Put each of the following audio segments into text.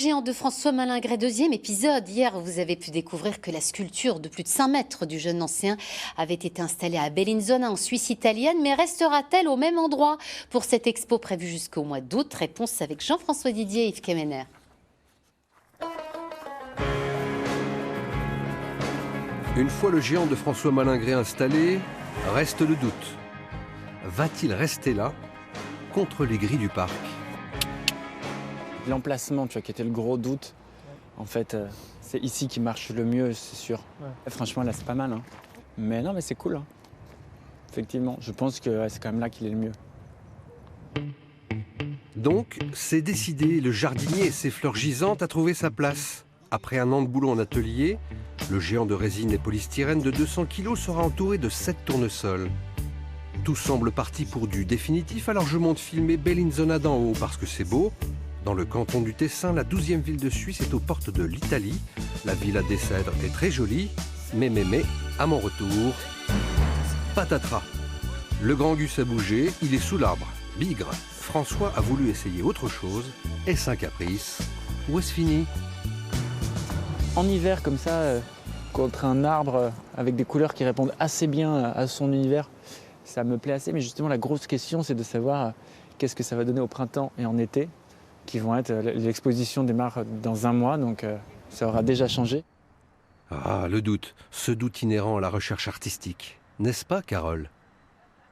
Géant de François Malingret, deuxième épisode. Hier, vous avez pu découvrir que la sculpture de plus de 5 mètres du jeune ancien avait été installée à Bellinzona, en Suisse italienne, mais restera-t-elle au même endroit pour cette expo prévue jusqu'au mois d'août? Réponse avec Jean-François Didier et Yves Kemener. Une fois le géant de François Malingret installé, reste le doute. Va-t-il rester là, contre les grilles du parc? L'emplacement, tu vois, qui était le gros doute, en fait, c'est ici qui marche le mieux, c'est sûr. Ouais. Franchement, là, c'est pas mal. Hein. Mais non, mais c'est cool. Hein. Effectivement, je pense que c'est quand même là qu'il est le mieux. Donc, c'est décidé, le jardinier et ses fleurs gisantes a trouvé sa place. Après un an de boulot en atelier, le géant de résine et polystyrène de 200 kg sera entouré de 7 tournesols. Tout semble parti pour du définitif, alors je monte filmer Bellinzona d'en haut parce que c'est beau. Dans le canton du Tessin, la 12e ville de Suisse est aux portes de l'Italie. La villa des Cèdres est très jolie, mais, à mon retour, patatras. Le grand Gus a bougé, il est sous l'arbre. Bigre, François a voulu essayer autre chose. Est-ce un caprice? Où est-ce fini? En hiver, comme ça, contre un arbre avec des couleurs qui répondent assez bien à son univers, ça me plaît assez. Mais justement, la grosse question, c'est de savoir qu'est-ce que ça va donner au printemps et en été, qui vont être, l'exposition démarre dans un mois, donc ça aura déjà changé. Ah, le doute, ce doute inhérent à la recherche artistique. N'est-ce pas, Carole?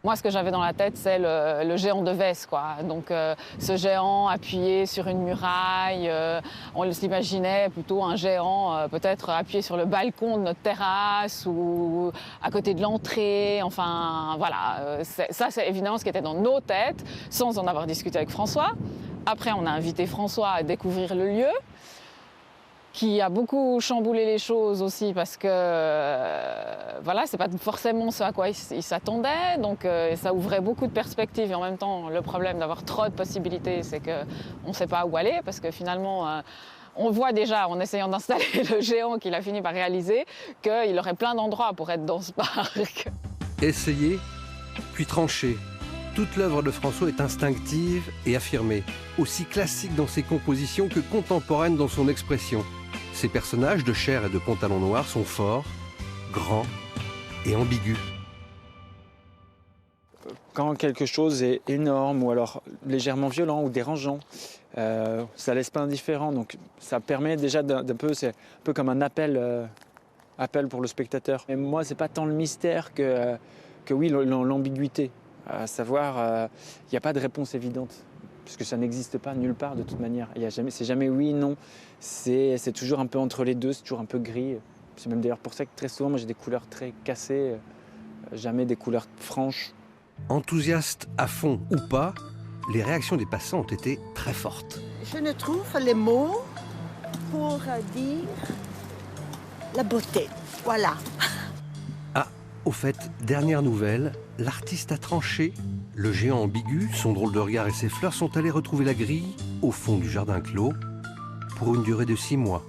Moi, ce que j'avais dans la tête, c'est le géant de Vès, quoi. Donc, ce géant appuyé sur une muraille, on s'imaginait plutôt un géant peut-être appuyé sur le balcon de notre terrasse ou à côté de l'entrée. Enfin, voilà. Ça, c'est évidemment ce qui était dans nos têtes, sans en avoir discuté avec François. Après, on a invité François à découvrir le lieu, qui a beaucoup chamboulé les choses aussi parce que voilà, c'est pas forcément ce à quoi il s'attendait, donc ça ouvrait beaucoup de perspectives et en même temps le problème d'avoir trop de possibilités, c'est qu'on ne sait pas où aller parce que finalement on voit déjà en essayant d'installer le géant qu'il a fini par réaliser qu'il aurait plein d'endroits pour être dans ce parc. Essayer, puis trancher. Toute l'œuvre de François est instinctive et affirmée, aussi classique dans ses compositions que contemporaine dans son expression. Ses personnages de chair et de pantalon noir sont forts, grands et ambigus. Quand quelque chose est énorme ou alors légèrement violent ou dérangeant, ça laisse pas indifférent. Donc ça permet déjà c'est un peu comme un appel pour le spectateur. Et moi, c'est pas tant le mystère que oui, l'ambiguïté. À savoir, il n'y a pas de réponse évidente. Parce que ça n'existe pas nulle part de toute manière. C'est jamais oui, non. C'est toujours un peu entre les deux, c'est toujours un peu gris. C'est même d'ailleurs pour ça que très souvent, moi j'ai des couleurs très cassées, jamais des couleurs franches. Enthousiastes à fond ou pas, les réactions des passants ont été très fortes. Je ne trouve les mots pour dire la beauté. Voilà. Ah, au fait, dernière nouvelle, l'artiste a tranché. Le géant ambigu, son drôle de regard et ses fleurs sont allés retrouver la grille au fond du jardin clos pour une durée de 6 mois.